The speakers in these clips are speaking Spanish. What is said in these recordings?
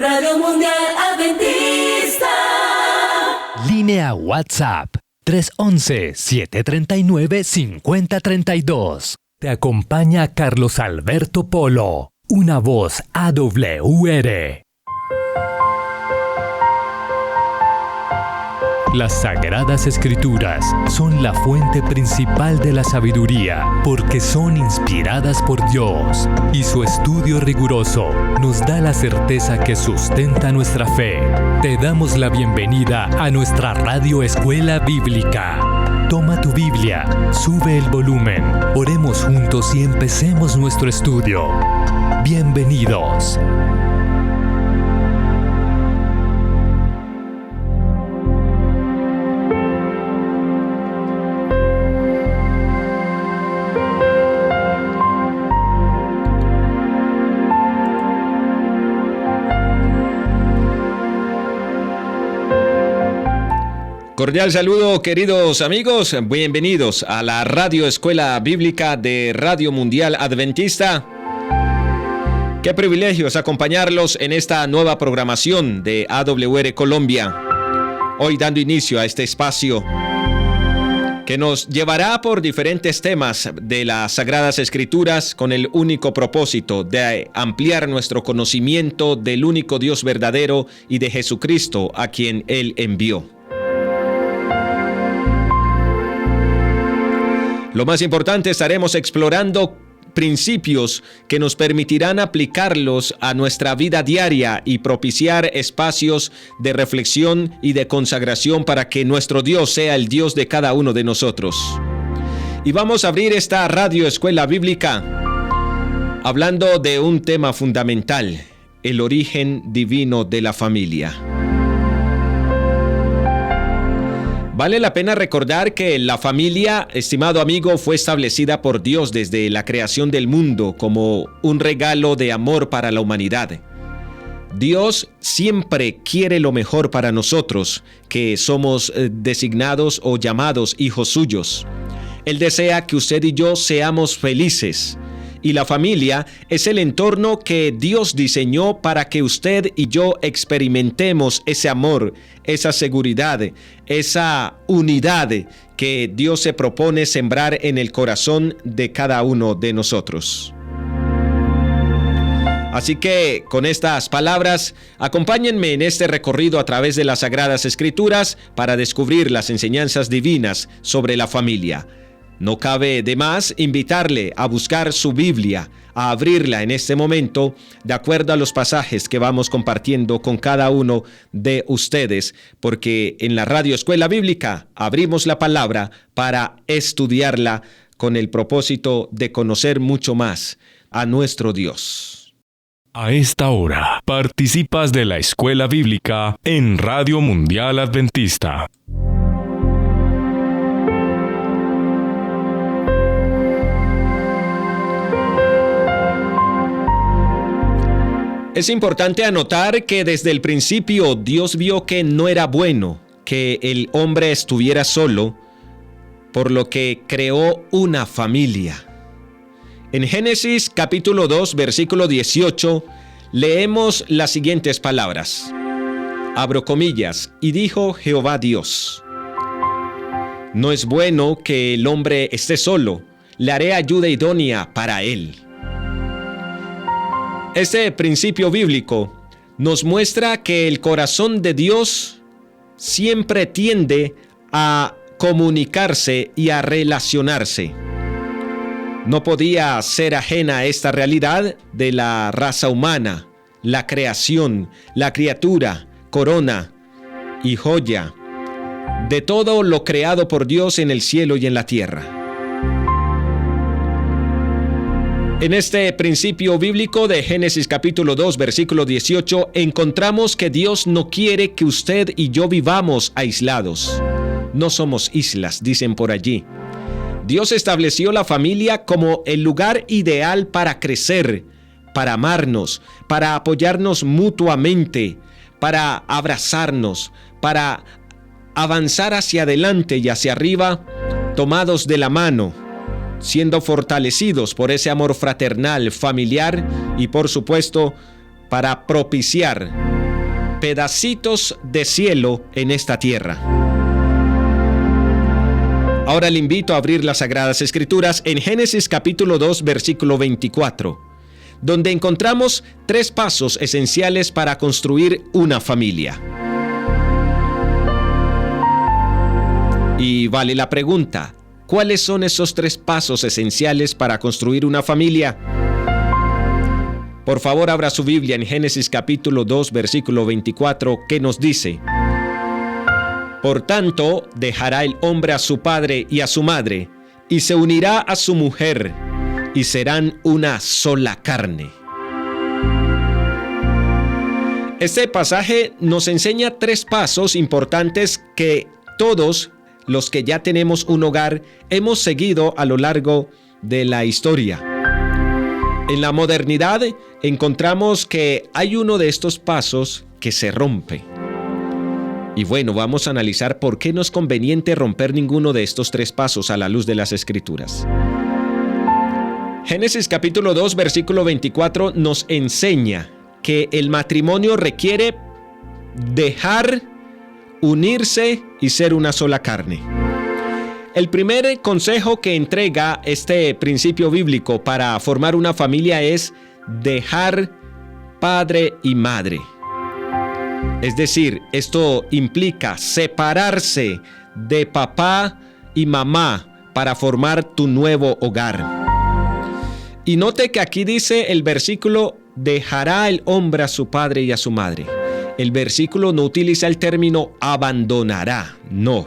Radio Mundial Adventista. Línea WhatsApp 311-739-5032. Te acompaña Carlos Alberto Polo, una voz AWR. Las Sagradas Escrituras son la fuente principal de la sabiduría porque son inspiradas por Dios y su estudio riguroso nos da la certeza que sustenta nuestra fe. Te damos la bienvenida a nuestra Radio Escuela Bíblica. Toma tu Biblia, sube el volumen, oremos juntos y empecemos nuestro estudio. Bienvenidos. Cordial saludo, queridos amigos, bienvenidos a la Radio Escuela Bíblica de Radio Mundial Adventista. Qué privilegio es acompañarlos en esta nueva programación de AWR Colombia. Hoy dando inicio a este espacio que nos llevará por diferentes temas de las Sagradas Escrituras con el único propósito de ampliar nuestro conocimiento del único Dios verdadero y de Jesucristo a quien Él envió. Lo más importante, estaremos explorando principios que nos permitirán aplicarlos a nuestra vida diaria y propiciar espacios de reflexión y de consagración para que nuestro Dios sea el Dios de cada uno de nosotros. Y vamos a abrir esta Radio Escuela Bíblica hablando de un tema fundamental, el origen divino de la familia. Vale la pena recordar que la familia, estimado amigo, fue establecida por Dios desde la creación del mundo como un regalo de amor para la humanidad. Dios siempre quiere lo mejor para nosotros, que somos designados o llamados hijos suyos. Él desea que usted y yo seamos felices. Y la familia es el entorno que Dios diseñó para que usted y yo experimentemos ese amor, esa seguridad, esa unidad que Dios se propone sembrar en el corazón de cada uno de nosotros. Así que con estas palabras, acompáñenme en este recorrido a través de las Sagradas Escrituras para descubrir las enseñanzas divinas sobre la familia. No cabe de más invitarle a buscar su Biblia, a abrirla en este momento, de acuerdo a los pasajes que vamos compartiendo con cada uno de ustedes, porque en la Radio Escuela Bíblica abrimos la palabra para estudiarla con el propósito de conocer mucho más a nuestro Dios. A esta hora, participas de la Escuela Bíblica en Radio Mundial Adventista. Es importante anotar que desde el principio Dios vio que no era bueno que el hombre estuviera solo, por lo que creó una familia. En Génesis capítulo 2, versículo 18, leemos las siguientes palabras. Abro comillas, y dijo Jehová Dios: no es bueno que el hombre esté solo, le haré ayuda idónea para él. Este principio bíblico nos muestra que el corazón de Dios siempre tiende a comunicarse y a relacionarse. No podía ser ajena a esta realidad de la raza humana, la creación, la criatura, corona y joya de todo lo creado por Dios en el cielo y en la tierra. En este principio bíblico de Génesis capítulo 2, versículo 18, encontramos que Dios no quiere que usted y yo vivamos aislados. No somos islas, dicen por allí. Dios estableció la familia como el lugar ideal para crecer, para amarnos, para apoyarnos mutuamente, para abrazarnos, para avanzar hacia adelante y hacia arriba, tomados de la mano, siendo fortalecidos por ese amor fraternal, familiar y por supuesto para propiciar pedacitos de cielo en esta tierra. Ahora le invito a abrir las Sagradas Escrituras en Génesis capítulo 2, versículo 24, donde encontramos 3 pasos esenciales para construir una familia. Y vale la pregunta, ¿cuáles son esos 3 pasos esenciales para construir una familia? Por favor, abra su Biblia en Génesis capítulo 2, versículo 24, que nos dice: Por tanto, dejará el hombre a su padre y a su madre, y se unirá a su mujer, y serán una sola carne. Este pasaje nos enseña 3 pasos importantes que todos los que ya tenemos un hogar hemos seguido a lo largo de la historia. En la modernidad encontramos que hay uno de estos pasos que se rompe. Y bueno, vamos a analizar por qué no es conveniente romper ninguno de estos 3 pasos a la luz de las Escrituras. Génesis capítulo 2, versículo 24 nos enseña que el matrimonio requiere dejar, unirse y ser una sola carne. El primer consejo que entrega este principio bíblico para formar una familia es dejar padre y madre. Es decir, esto implica separarse de papá y mamá para formar tu nuevo hogar. Y note que aquí dice el versículo: dejará el hombre a su padre y a su madre. El versículo no utiliza el término abandonará, no.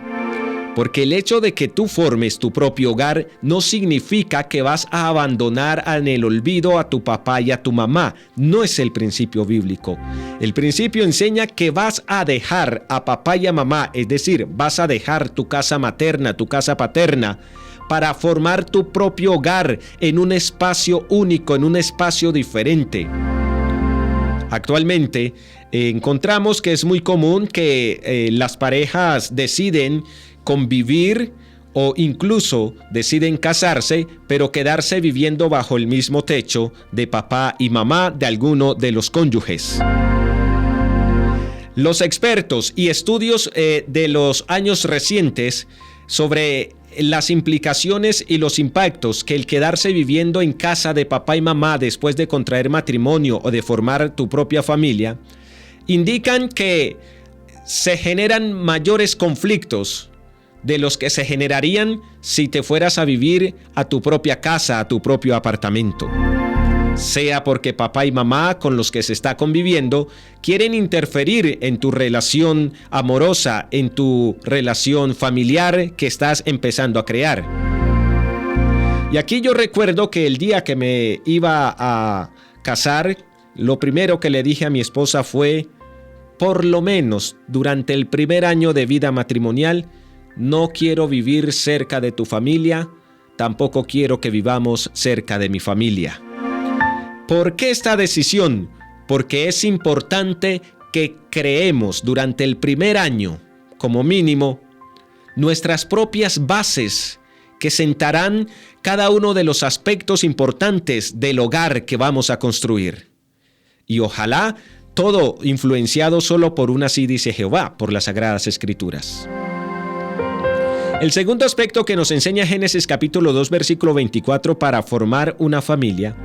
Porque el hecho de que tú formes tu propio hogar no significa que vas a abandonar en el olvido a tu papá y a tu mamá. No es el principio bíblico. El principio enseña que vas a dejar a papá y a mamá, es decir, vas a dejar tu casa materna, tu casa paterna, para formar tu propio hogar en un espacio único, en un espacio diferente. Actualmente encontramos que es muy común que las parejas deciden convivir o incluso deciden casarse, pero quedarse viviendo bajo el mismo techo de papá y mamá de alguno de los cónyuges. Los expertos y estudios de los años recientes sobre las implicaciones y los impactos que el quedarse viviendo en casa de papá y mamá después de contraer matrimonio o de formar tu propia familia indican que se generan mayores conflictos de los que se generarían si te fueras a vivir a tu propia casa, a tu propio apartamento. Sea porque papá y mamá con los que se está conviviendo quieren interferir en tu relación amorosa, en tu relación familiar que estás empezando a crear. Y aquí yo recuerdo que el día que me iba a casar, lo primero que le dije a mi esposa fue: por lo menos durante el primer año de vida matrimonial, no quiero vivir cerca de tu familia, tampoco quiero que vivamos cerca de mi familia. ¿Por qué esta decisión? Porque es importante que creemos durante el primer año, como mínimo, nuestras propias bases que sentarán cada uno de los aspectos importantes del hogar que vamos a construir. Y ojalá todo influenciado solo por un así dice Jehová, por las Sagradas Escrituras. El segundo aspecto que nos enseña Génesis capítulo 2, versículo 24 para formar una familia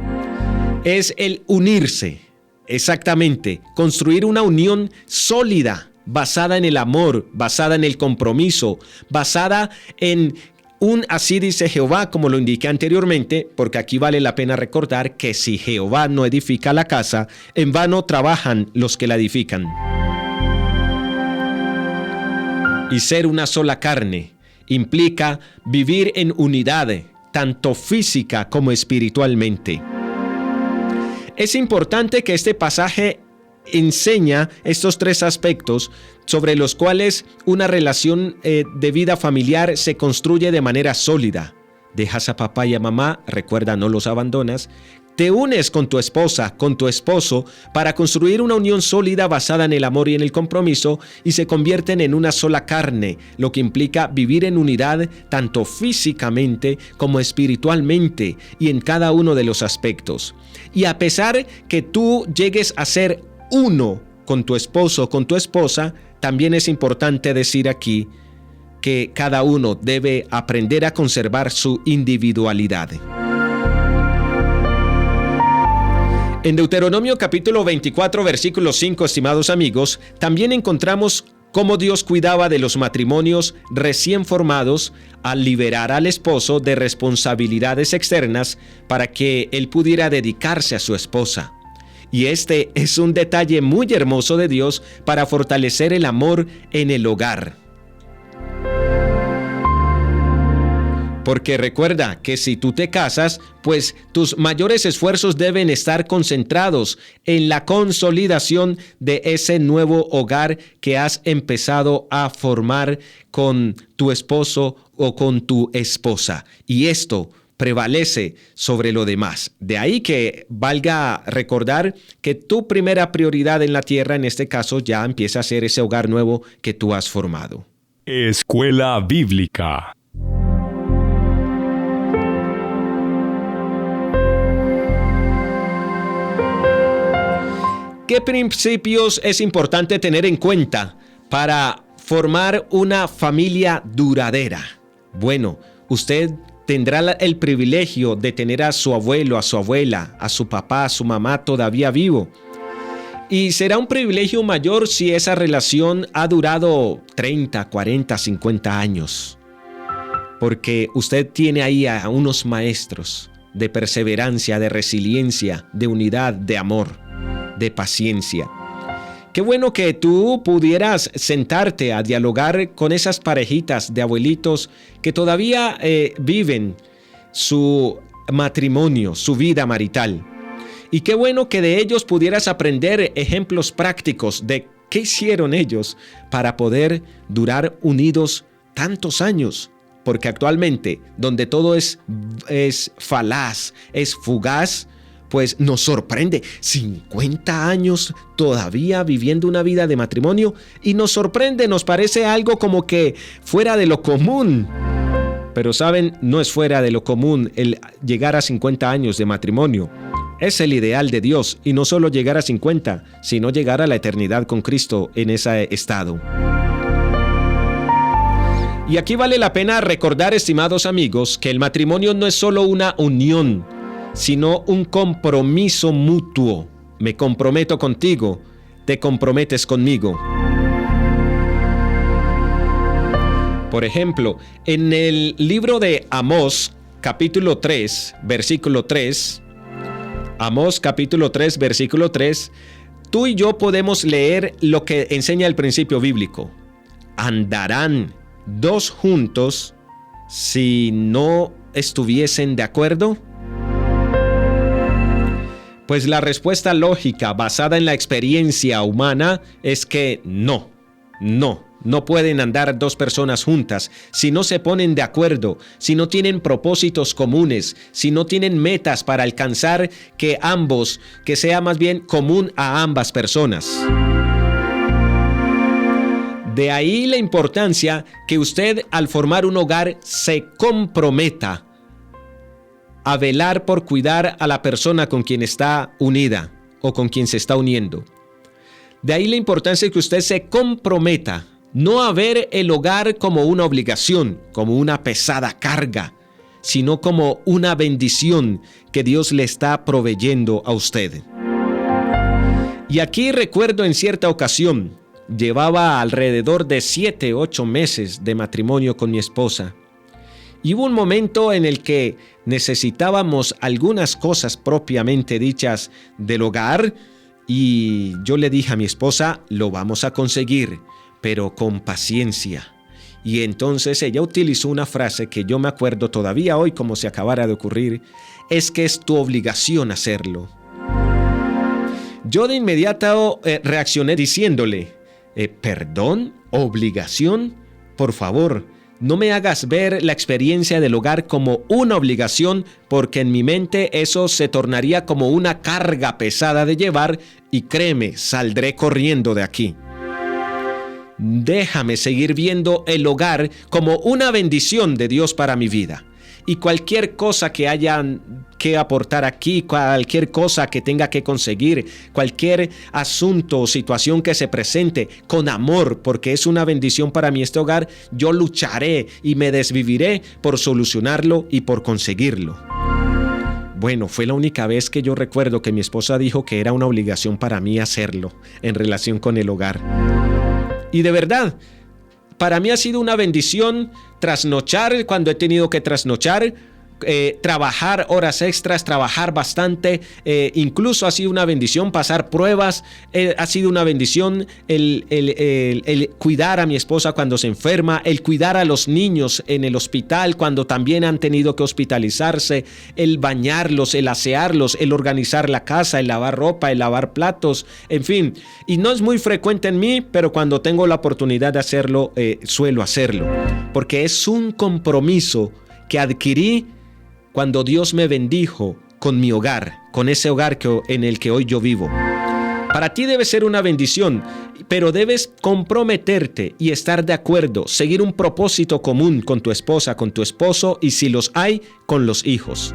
es el unirse. Exactamente, construir una unión sólida, basada en el amor, basada en el compromiso, basada en un así dice Jehová, como lo indiqué anteriormente, porque aquí vale la pena recordar que si Jehová no edifica la casa, en vano trabajan los que la edifican. Y ser una sola carne implica vivir en unidad, tanto física como espiritualmente. Es importante que este pasaje enseña estos 3 aspectos sobre los cuales una relación de vida familiar se construye de manera sólida. Dejas a papá y a mamá, recuerda, no los abandonas. Te unes con tu esposa, con tu esposo, para construir una unión sólida basada en el amor y en el compromiso, y se convierten en una sola carne, lo que implica vivir en unidad tanto físicamente como espiritualmente y en cada uno de los aspectos. Y a pesar que tú llegues a ser uno con tu esposo, con tu esposa, también es importante decir aquí que cada uno debe aprender a conservar su individualidad. En Deuteronomio capítulo 24, versículo 5, estimados amigos, también encontramos cómo Dios cuidaba de los matrimonios recién formados al liberar al esposo de responsabilidades externas para que él pudiera dedicarse a su esposa. Y este es un detalle muy hermoso de Dios para fortalecer el amor en el hogar. Porque recuerda que si tú te casas, pues tus mayores esfuerzos deben estar concentrados en la consolidación de ese nuevo hogar que has empezado a formar con tu esposo o con tu esposa. Y esto prevalece sobre lo demás. De ahí que valga recordar que tu primera prioridad en la tierra, en este caso, ya empieza a ser ese hogar nuevo que tú has formado. Escuela Bíblica. ¿Qué principios es importante tener en cuenta para formar una familia duradera? Bueno, usted tendrá el privilegio de tener a su abuelo, a su abuela, a su papá, a su mamá todavía vivo. Y será un privilegio mayor si esa relación ha durado 30, 40, 50 años. Porque usted tiene ahí a unos maestros de perseverancia, de resiliencia, de unidad, de amor, de paciencia. Qué bueno que tú pudieras sentarte a dialogar con esas parejitas de abuelitos que todavía viven su matrimonio, su vida marital. Y qué bueno que de ellos pudieras aprender ejemplos prácticos de qué hicieron ellos para poder durar unidos tantos años. Porque actualmente, donde todo es falaz, es fugaz, pues nos sorprende 50 años todavía viviendo una vida de matrimonio y nos sorprende, nos parece algo como que fuera de lo común. Pero saben, no es fuera de lo común el llegar a 50 años de matrimonio. Es el ideal de Dios y no solo llegar a 50, sino llegar a la eternidad con Cristo en ese estado. Y aquí vale la pena recordar, estimados amigos, que el matrimonio no es solo una unión, sino un compromiso mutuo. Me comprometo contigo, te comprometes conmigo. Por ejemplo, en el libro de Amós, capítulo 3, versículo 3, Amós, capítulo 3, versículo 3, tú y yo podemos leer lo que enseña el principio bíblico. ¿Andarán dos juntos si no estuviesen de acuerdo? Pues la respuesta lógica basada en la experiencia humana es que no pueden andar dos personas juntas si no se ponen de acuerdo, si no tienen propósitos comunes, si no tienen metas para alcanzar que sea más bien común a ambas personas. De ahí la importancia que usted al formar un hogar se comprometa a velar por cuidar a la persona con quien está unida o con quien se está uniendo. De ahí la importancia que usted se comprometa no a ver el hogar como una obligación, como una pesada carga, sino como una bendición que Dios le está proveyendo a usted. Y aquí recuerdo en cierta ocasión, llevaba alrededor de 7, 8 meses de matrimonio con mi esposa. Y hubo un momento en el que necesitábamos algunas cosas propiamente dichas del hogar y yo le dije a mi esposa, lo vamos a conseguir, pero con paciencia. Y entonces ella utilizó una frase que yo me acuerdo todavía hoy como si acabara de ocurrir, es que es tu obligación hacerlo. Yo de inmediato reaccioné diciéndole, ¿perdón? ¿Obligación? Por favor, no me hagas ver la experiencia del hogar como una obligación, porque en mi mente eso se tornaría como una carga pesada de llevar y créeme, saldré corriendo de aquí. Déjame seguir viendo el hogar como una bendición de Dios para mi vida. y cualquier cosa que haya que aportar aquí, cualquier cosa que tenga que conseguir, cualquier asunto o situación que se presente con amor, porque es una bendición para mí este hogar, yo lucharé y me desviviré por solucionarlo y por conseguirlo. Bueno, fue la única vez que yo recuerdo que mi esposa dijo que era una obligación para mí hacerlo en relación con el hogar. Y de verdad, para mí ha sido una bendición trasnochar cuando he tenido que trasnochar, trabajar horas extras, trabajar bastante, incluso ha sido una bendición pasar pruebas, ha sido una bendición el cuidar a mi esposa cuando se enferma, el cuidar a los niños en el hospital cuando también han tenido que hospitalizarse, el bañarlos, el asearlos, el organizar la casa, el lavar ropa, el lavar platos, en fin. Y no es muy frecuente en mí, pero cuando tengo la oportunidad de hacerlo, suelo hacerlo, porque es un compromiso que adquirí cuando Dios me bendijo con mi hogar, con ese hogar en el que hoy yo vivo. Para ti debe ser una bendición, pero debes comprometerte y estar de acuerdo, seguir un propósito común con tu esposa, con tu esposo y si los hay, con los hijos.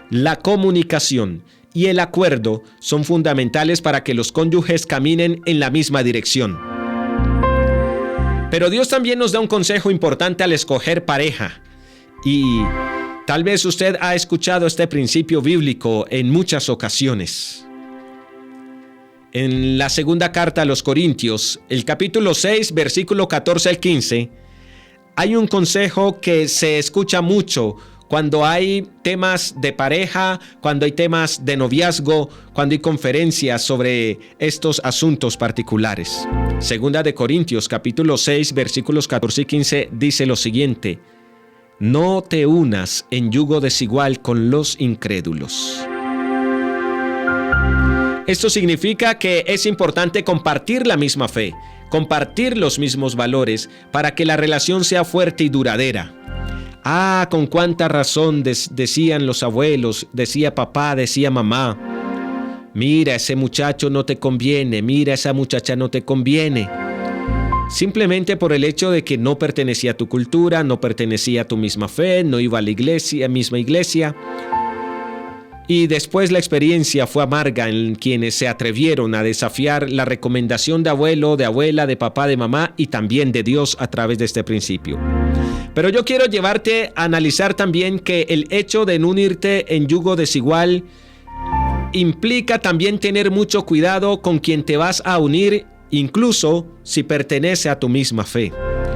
La comunicación y el acuerdo son fundamentales para que los cónyuges caminen en la misma dirección. Pero Dios también nos da un consejo importante al escoger pareja y tal vez usted ha escuchado este principio bíblico en muchas ocasiones. En la segunda carta a los Corintios, el capítulo 6, versículo 14 al 15, hay un consejo que se escucha mucho cuando hay temas de pareja, cuando hay temas de noviazgo, cuando hay conferencias sobre estos asuntos particulares. Segunda de Corintios, capítulo 6, versículos 14 y 15, dice lo siguiente: no te unas en yugo desigual con los incrédulos. Esto significa que es importante compartir la misma fe, compartir los mismos valores para que la relación sea fuerte y duradera. Ah, con cuánta razón decían los abuelos, decía papá, decía mamá: mira, ese muchacho no te conviene, mira, esa muchacha no te conviene. Simplemente por el hecho de que no pertenecía a tu cultura, no pertenecía a tu misma fe, no iba a la misma iglesia. Y después la experiencia fue amarga en quienes se atrevieron a desafiar la recomendación de abuelo, de abuela, de papá, de mamá y también de Dios a través de este principio. Pero yo quiero llevarte a analizar también que el hecho de no unirte en yugo desigual implica también tener mucho cuidado con quien te vas a unir, incluso si pertenece a tu misma fe,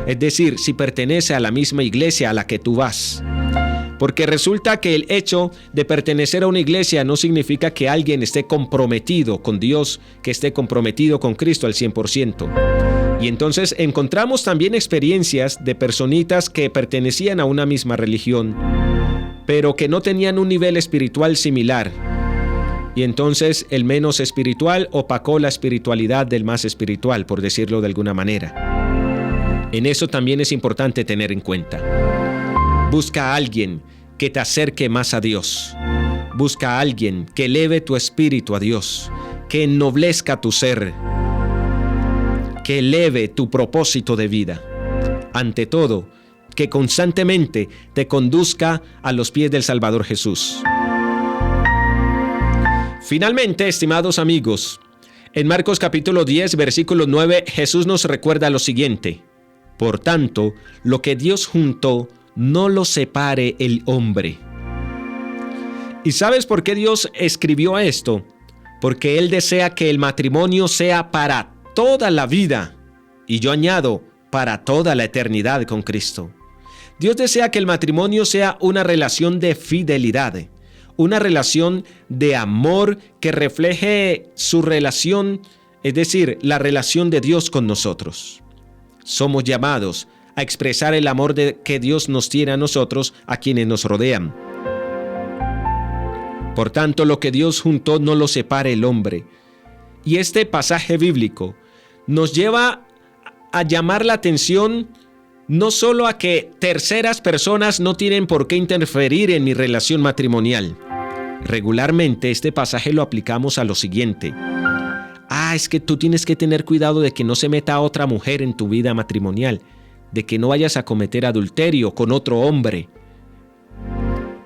es decir, si pertenece a la misma iglesia a la que tú vas. Porque resulta que el hecho de pertenecer a una iglesia no significa que alguien esté comprometido con Dios, que esté comprometido con Cristo al 100%. Y entonces encontramos también experiencias de personitas que pertenecían a una misma religión, pero que no tenían un nivel espiritual similar. Y entonces el menos espiritual opacó la espiritualidad del más espiritual, por decirlo de alguna manera. En eso también es importante tener en cuenta. Busca a alguien que te acerque más a Dios. Busca a alguien que eleve tu espíritu a Dios, que ennoblezca tu ser, que eleve tu propósito de vida. Ante todo, que constantemente te conduzca a los pies del Salvador Jesús. Finalmente, estimados amigos, en Marcos capítulo 10, versículo 9, Jesús nos recuerda lo siguiente: por tanto, lo que Dios juntó, no lo separe el hombre. ¿Y sabes por qué Dios escribió esto? Porque Él desea que el matrimonio sea para toda la vida, y yo añado, para toda la eternidad con Cristo. Dios desea que el matrimonio sea una relación de fidelidad, una relación de amor que refleje su relación, es decir, la relación de Dios con nosotros. Somos llamados a expresar el amor que Dios nos tiene a nosotros, a quienes nos rodean. Por tanto, lo que Dios juntó no lo separe el hombre. Y este pasaje bíblico nos lleva a llamar la atención no solo a que terceras personas no tienen por qué interferir en mi relación matrimonial. Regularmente este pasaje lo aplicamos a lo siguiente: es que tú tienes que tener cuidado de que no se meta otra mujer en tu vida matrimonial, de que no vayas a cometer adulterio con otro hombre.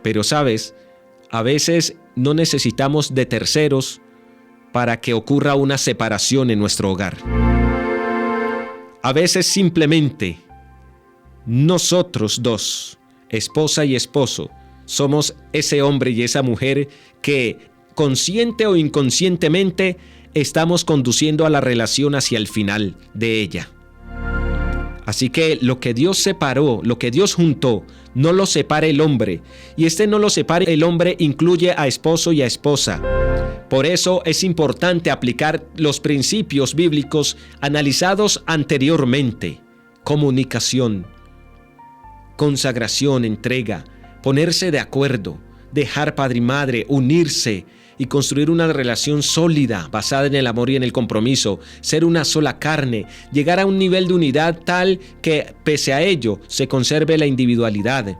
Pero sabes, a veces no necesitamos de terceros para que ocurra una separación en nuestro hogar. A veces simplemente nosotros dos, esposa y esposo, somos ese hombre y esa mujer que consciente o inconscientemente estamos conduciendo a la relación hacia el final de ella. Así que lo que Dios separó, lo que Dios juntó, no lo separe el hombre. Y no lo separe el hombre incluye a esposo y a esposa. Por eso es importante aplicar los principios bíblicos analizados anteriormente. Comunicación, consagración, entrega, ponerse de acuerdo, dejar padre y madre, unirse y construir una relación sólida basada en el amor y en el compromiso, ser una sola carne, llegar a un nivel de unidad tal que pese a ello se conserve la individualidad.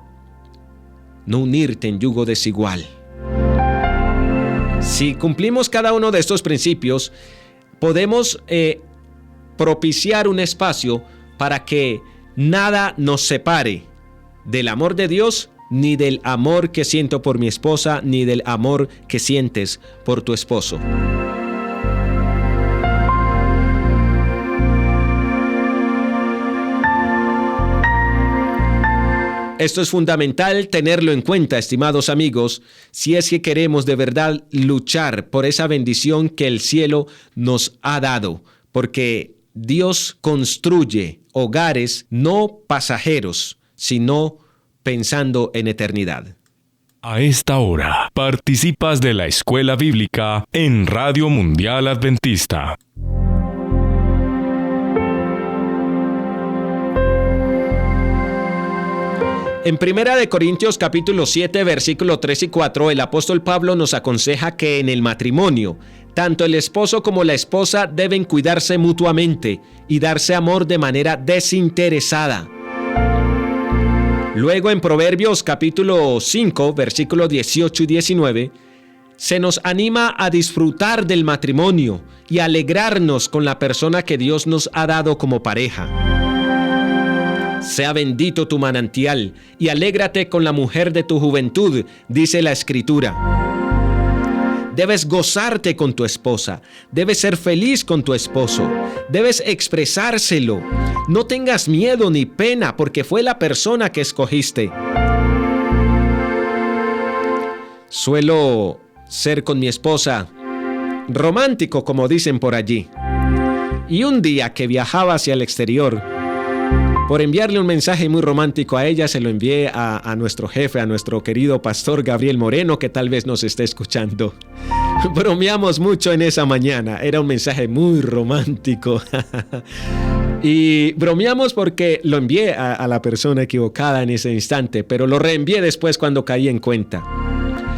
No unirte en yugo desigual. Si cumplimos cada uno de estos principios, podemos propiciar un espacio para que nada nos separe del amor de Dios, ni del amor que siento por mi esposa, ni del amor que sientes por tu esposo. Esto es fundamental tenerlo en cuenta, estimados amigos, si es que queremos de verdad luchar por esa bendición que el cielo nos ha dado, porque Dios construye hogares no pasajeros, sino pensando en eternidad. A esta hora, participas de la Escuela Bíblica en Radio Mundial Adventista. En 1 Corintios capítulo 7, versículo 3 y 4, el apóstol Pablo nos aconseja que en el matrimonio, tanto el esposo como la esposa deben cuidarse mutuamente y darse amor de manera desinteresada. Luego en Proverbios capítulo 5, versículos 18 y 19, se nos anima a disfrutar del matrimonio y alegrarnos con la persona que Dios nos ha dado como pareja. Sea bendito tu manantial y alégrate con la mujer de tu juventud, dice la Escritura. Debes gozarte con tu esposa, debes ser feliz con tu esposo, debes expresárselo. No tengas miedo ni pena porque fue la persona que escogiste. Suelo ser con mi esposa romántico, como dicen por allí. Y un día que viajaba hacia el exterior, por enviarle un mensaje muy romántico a ella, se lo envié a nuestro jefe, a nuestro querido pastor Gabriel Moreno, que tal vez nos esté escuchando. Bromeamos mucho en esa mañana, era un mensaje muy romántico. Y bromeamos porque lo envié a la persona equivocada en ese instante, pero lo reenvié después cuando caí en cuenta.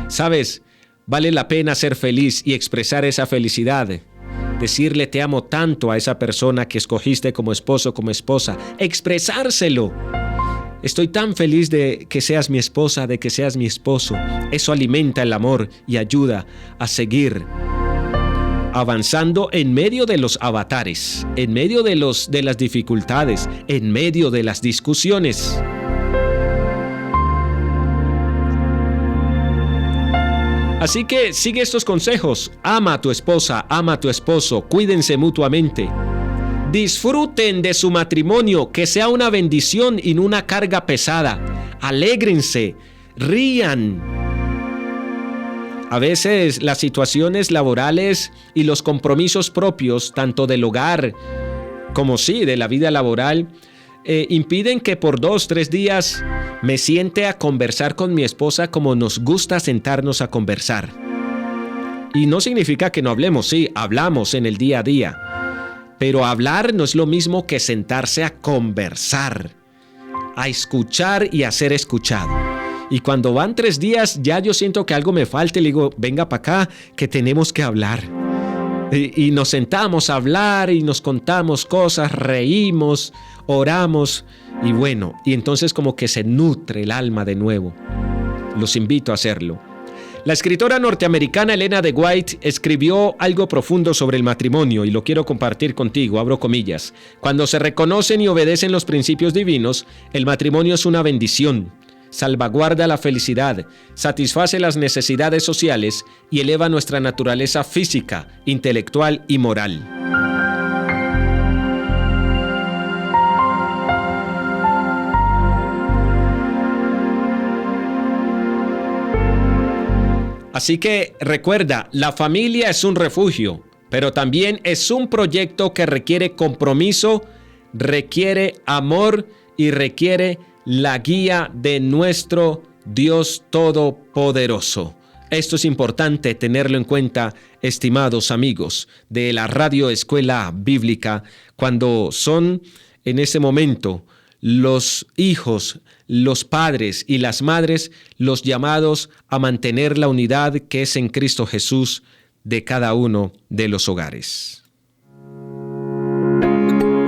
¿Sabes? Vale la pena ser feliz y expresar esa felicidad. Decirle te amo tanto a esa persona que escogiste como esposo, como esposa. Expresárselo. Estoy tan feliz de que seas mi esposa, de que seas mi esposo. Eso alimenta el amor y ayuda a seguir avanzando en medio de los avatares, en medio de las dificultades, en medio de las discusiones. Así que sigue estos consejos. Ama a tu esposa, ama a tu esposo, cuídense mutuamente. Disfruten de su matrimonio, que sea una bendición y no una carga pesada. Alégrense, rían. A veces las situaciones laborales y los compromisos propios, tanto del hogar como de la vida laboral, impiden que por 2-3 días me siente a conversar con mi esposa como nos gusta sentarnos a conversar. Y no significa que no hablemos, sí, hablamos en el día a día. Pero hablar no es lo mismo que sentarse a conversar, a escuchar y a ser escuchado. Y cuando van 3 días, ya yo siento que algo me falta y le digo, venga para acá, que tenemos que hablar. Y nos sentamos a hablar y nos contamos cosas, reímos, oramos y bueno, y entonces como que se nutre el alma de nuevo. Los invito a hacerlo. La escritora norteamericana Elena de White escribió algo profundo sobre el matrimonio y lo quiero compartir contigo, abro comillas. Cuando se reconocen y obedecen los principios divinos, el matrimonio es una bendición. salvaguarda la felicidad, satisface las necesidades sociales y eleva nuestra naturaleza física, intelectual y moral. Así que recuerda, la familia es un refugio, pero también es un proyecto que requiere compromiso, requiere amor y requiere la guía de nuestro Dios Todopoderoso. Esto es importante tenerlo en cuenta, estimados amigos de la Radio Escuela Bíblica, cuando son en ese momento los hijos, los padres y las madres los llamados a mantener la unidad que es en Cristo Jesús de cada uno de los hogares.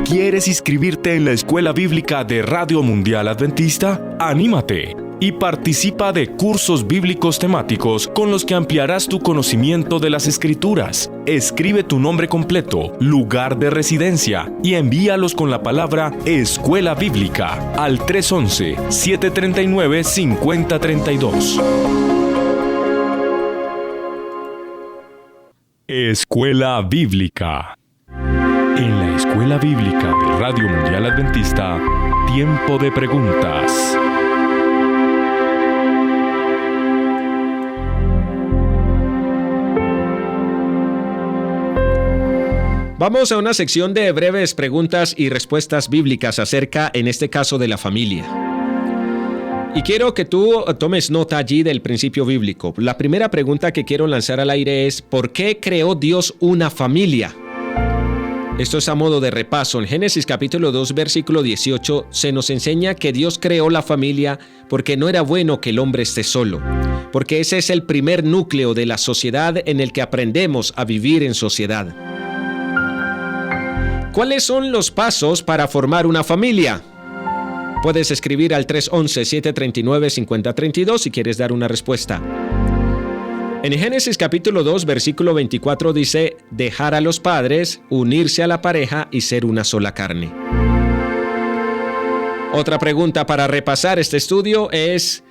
¿Quieres inscribirte en la Escuela Bíblica de Radio Mundial Adventista? ¡Anímate! Y participa de cursos bíblicos temáticos con los que ampliarás tu conocimiento de las Escrituras. Escribe tu nombre completo, lugar de residencia y envíalos con la palabra Escuela Bíblica al 311-739-5032. Escuela Bíblica. En la Escuela Bíblica de Radio Mundial Adventista, tiempo de preguntas. Vamos a una sección de breves preguntas y respuestas bíblicas acerca, en este caso, de la familia. Y quiero que tú tomes nota allí del principio bíblico. La primera pregunta que quiero lanzar al aire es: ¿por qué creó Dios una familia? Esto es a modo de repaso. En Génesis capítulo 2, versículo 18, se nos enseña que Dios creó la familia porque no era bueno que el hombre esté solo, porque ese es el primer núcleo de la sociedad en el que aprendemos a vivir en sociedad. ¿Cuáles son los pasos para formar una familia? Puedes escribir al 311-739-5032 si quieres dar una respuesta. En Génesis capítulo 2, versículo 24 dice: dejar a los padres, unirse a la pareja y ser una sola carne. Otra pregunta para repasar este estudio es: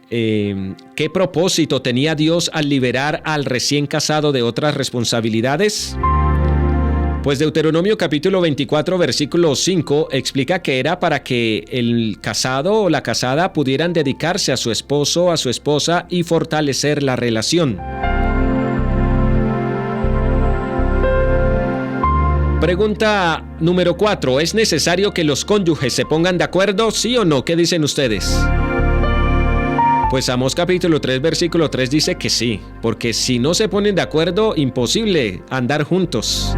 ¿qué propósito tenía Dios al liberar al recién casado de otras responsabilidades? Pues Deuteronomio capítulo 24, versículo 5 explica que era para que el casado o la casada pudieran dedicarse a su esposo, a su esposa y fortalecer la relación. Pregunta número 4. ¿Es necesario que los cónyuges se pongan de acuerdo? ¿Sí o no? ¿Qué dicen ustedes? Pues Amós capítulo 3, versículo 3 dice que sí, porque si no se ponen de acuerdo, imposible andar juntos.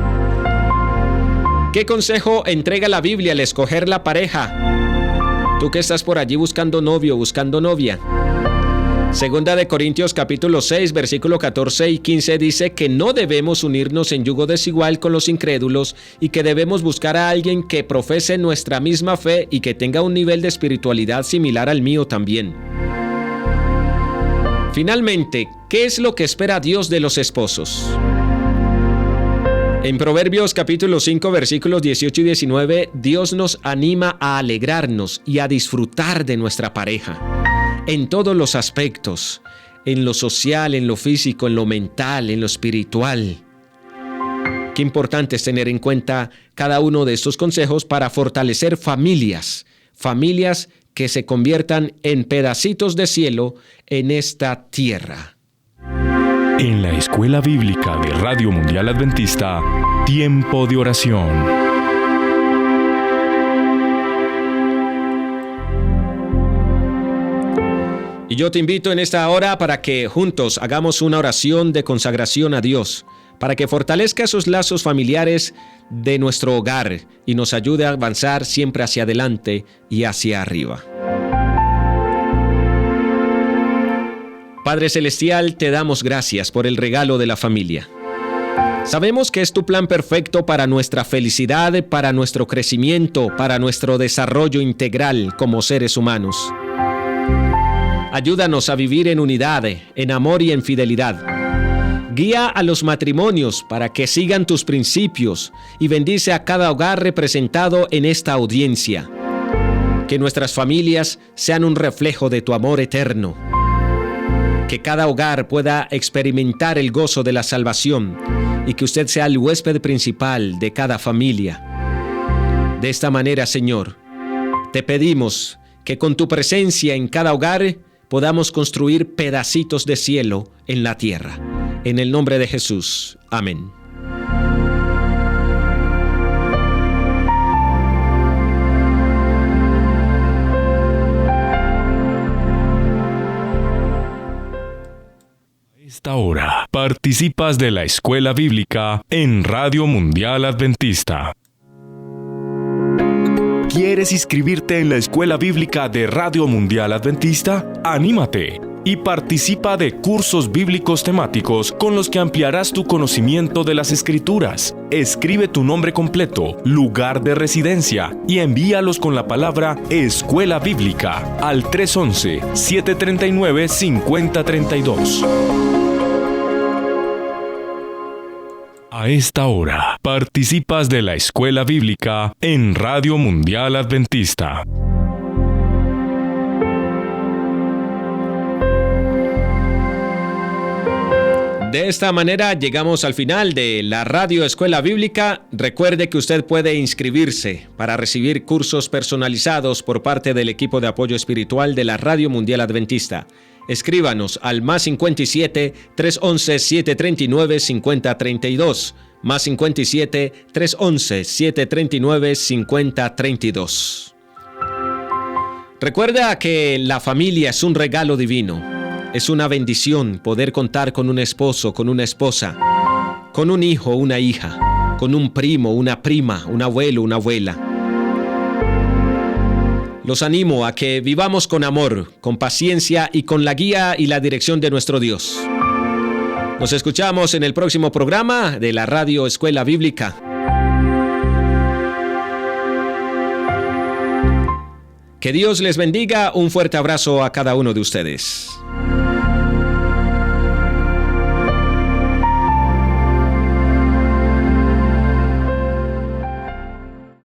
¿Qué consejo entrega la Biblia al escoger la pareja? Tú que estás por allí buscando novio, buscando novia. Segunda de Corintios capítulo 6, versículo 14 y 15 dice que no debemos unirnos en yugo desigual con los incrédulos y que debemos buscar a alguien que profese nuestra misma fe y que tenga un nivel de espiritualidad similar al mío también. Finalmente, ¿qué es lo que espera Dios de los esposos? En Proverbios capítulo 5, versículos 18 y 19, Dios nos anima a alegrarnos y a disfrutar de nuestra pareja en todos los aspectos, en lo social, en lo físico, en lo mental, en lo espiritual. Qué importante es tener en cuenta cada uno de estos consejos para fortalecer familias que se conviertan en pedacitos de cielo en esta tierra. En la Escuela Bíblica de Radio Mundial Adventista, tiempo de oración. Y yo te invito en esta hora para que juntos hagamos una oración de consagración a Dios, para que fortalezca esos lazos familiares de nuestro hogar y nos ayude a avanzar siempre hacia adelante y hacia arriba. Padre Celestial, te damos gracias por el regalo de la familia. Sabemos que es tu plan perfecto para nuestra felicidad, para nuestro crecimiento, para nuestro desarrollo integral como seres humanos. Ayúdanos a vivir en unidad, en amor y en fidelidad. Guía a los matrimonios para que sigan tus principios y bendice a cada hogar representado en esta audiencia. Que nuestras familias sean un reflejo de tu amor eterno. Que cada hogar pueda experimentar el gozo de la salvación y que usted sea el huésped principal de cada familia. De esta manera, Señor, te pedimos que con tu presencia en cada hogar podamos construir pedacitos de cielo en la tierra. En el nombre de Jesús. Amén. Esta hora participas de la Escuela Bíblica en Radio Mundial Adventista. ¿Quieres inscribirte en la Escuela Bíblica de Radio Mundial Adventista? ¡Anímate! Y participa de cursos bíblicos temáticos con los que ampliarás tu conocimiento de las Escrituras. Escribe tu nombre completo, lugar de residencia y envíalos con la palabra Escuela Bíblica al 311-739-5032. A esta hora, participas de la Escuela Bíblica en Radio Mundial Adventista. De esta manera llegamos al final de la Radio Escuela Bíblica. Recuerde que usted puede inscribirse para recibir cursos personalizados por parte del equipo de apoyo espiritual de la Radio Mundial Adventista. Escríbanos al +57 311 739 5032, +57 311 739 5032. Recuerda que la familia es un regalo divino. Es una bendición poder contar con un esposo, con una esposa, con un hijo, una hija, con un primo, una prima, un abuelo, una abuela. Los animo a que vivamos con amor, con paciencia y con la guía y la dirección de nuestro Dios. Nos escuchamos en el próximo programa de la Radio Escuela Bíblica. Que Dios les bendiga. Un fuerte abrazo a cada uno de ustedes.